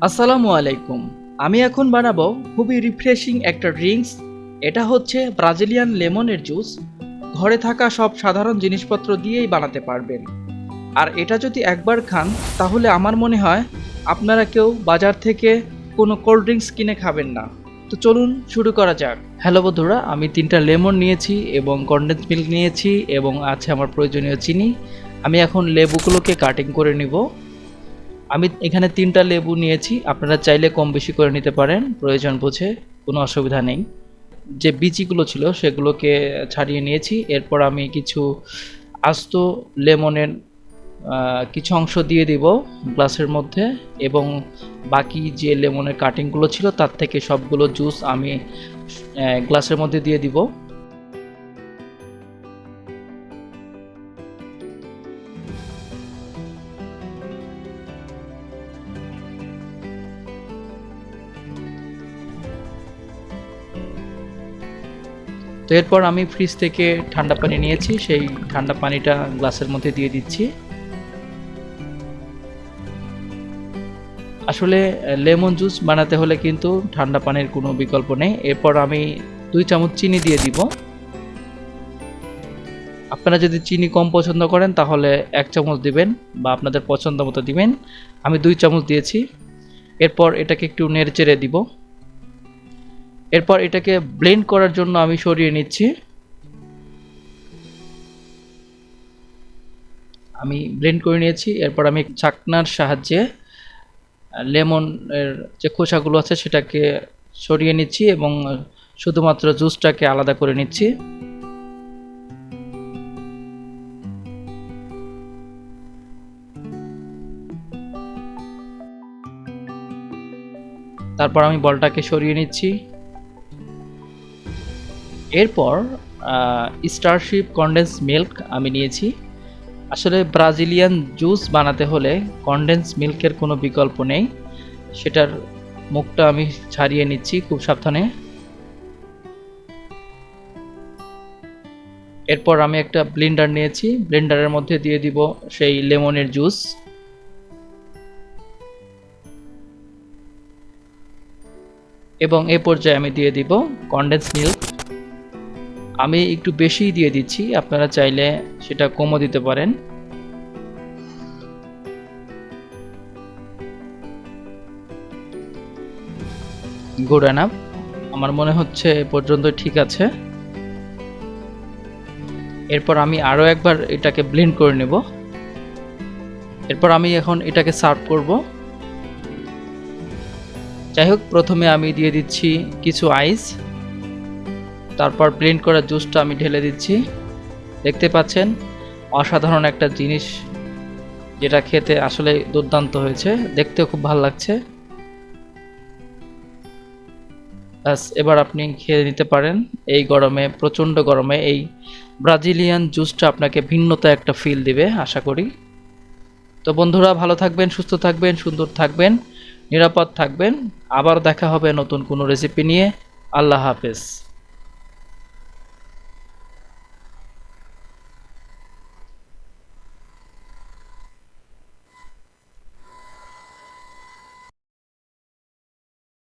আসসালামু আলাইকুম। আমি এখন বানাবো খুবই রিফ্রেশিং একটা ড্রিঙ্কস। এটা হচ্ছে ব্রাজিলিয়ান লেমনের জুস। ঘরে থাকা সব সাধারণ জিনিসপত্র দিয়েই বানাতে পারবেন। আর এটা যদি একবার খান তাহলে আমার মনে হয় আপনারা কেউ বাজার থেকে কোনো কোল্ড ড্রিঙ্কস কিনে খাবেন না। তো চলুন শুরু করা যাক। হ্যালো বন্ধুরা, আমি 3টা লেমন নিয়েছি এবং কনডেন্স মিল্ক নিয়েছি এবং আছে আমার প্রয়োজনীয় চিনি। আমি এখন লেবুগুলোকে কাটিং করে নিব। আমি এখানে 3টা লেবু নিয়েছি, আপনারা চাইলে কম বেশি করে নিতে পারেন প্রয়োজন বুঝে, কোনো অসুবিধা নেই। যে বিচিগুলো ছিল সেগুলোকে ছাড়িয়ে নিয়েছি। এরপর আমি কিছু আস্ত লেমনের কিছু অংশ দিয়ে দিব গ্লাসের মধ্যে, এবং বাকি যে লেমনের কাটিংগুলো ছিল তার থেকে সবগুলো জুস আমি গ্লাসের মধ্যে দিয়ে দিব। তো এরপর আমি ফ্রিজ থেকে ঠান্ডা পানি নিয়েছি, সেই ঠান্ডা পানিটা গ্লাসের মধ্যে দিয়ে দিচ্ছি। আসলে লেমন জুস বানাতে হলে কিন্তু ঠান্ডা পানির কোনো বিকল্প নেই। এরপর আমি 2 চামচ চিনি দিয়ে দিব। আপনারা যদি চিনি কম পছন্দ করেন তাহলে 1 চামচ দিবেন বা আপনাদের পছন্দ মতো দিবেন। আমি 2 চামচ দিয়েছি। এরপর এটাকে একটু নেড়েচেড়ে দিব। এরপর এটাকে ব্লেন্ড করার জন্য আমি সরিয়ে নিচ্ছি। আমি ব্লেন্ড করে নিয়েছি। এরপর আমি ছাকনার সাহায্যে লেমনের যে খোসাগুলো আছে সেটাকে সরিয়ে নিচ্ছি এবং শুধুমাত্র জুসটাকে আলাদা করে নিচ্ছি। তারপর আমি বলটাকে সরিয়ে নিচ্ছি। এরপর স্টারশিপ কনডেন্স মিল্ক আমি নিয়েছি। আসলে ব্রাজিলিয়ান জুস বানাতে হলে কনডেন্স মিল্কের কোনো বিকল্প নেই। সেটার মুখটা আমি ছাড়িয়ে নিচ্ছি খুব সাবধানে। এরপর আমি একটা ব্লেন্ডার নিয়েছি, ব্লেন্ডারের মধ্যে দিয়ে দিব সেই লেমনের জুস। এবং এই পর্যায়ে আমি দিয়ে দিব কনডেন্স মিল্ক। আমি একটু বেশিই দিয়ে দিচ্ছি, আপনারা চাইলে সেটা কমও দিতে পারেন। গুড এনাফ, আমার মনে হচ্ছে এ পর্যন্ত ঠিক আছে। এরপর আমি আরও একবার এটাকে ব্লেন্ড করে নেব। এরপর আমি এখন এটাকে সার্ভ করব। যাই হোক, প্রথমে আমি দিয়ে দিচ্ছি কিছু আইস, তারপর ব্লেন্ড করা জুসটা আমি ঢেলে দিচ্ছি। দেখতে পাচ্ছেন অসাধারণ একটা জিনিস, যেটা খেতে আসলে দুর্দান্ত হয়েছে, দেখতেও খুব ভালো লাগছে। ব্যাস, এবার আপনি খেয়ে নিতে পারেন। এই গরমে, প্রচণ্ড গরমে এই ব্রাজিলিয়ান জুসটা আপনাকে ভিন্নতা একটা ফিল দিবে আশা করি। তো বন্ধুরা, ভালো থাকবেন, সুস্থ থাকবেন, সুন্দর থাকবেন, নিরাপদ থাকবেন। আবার দেখা হবে নতুন কোনো রেসিপি নিয়ে। আল্লাহ হাফেজ।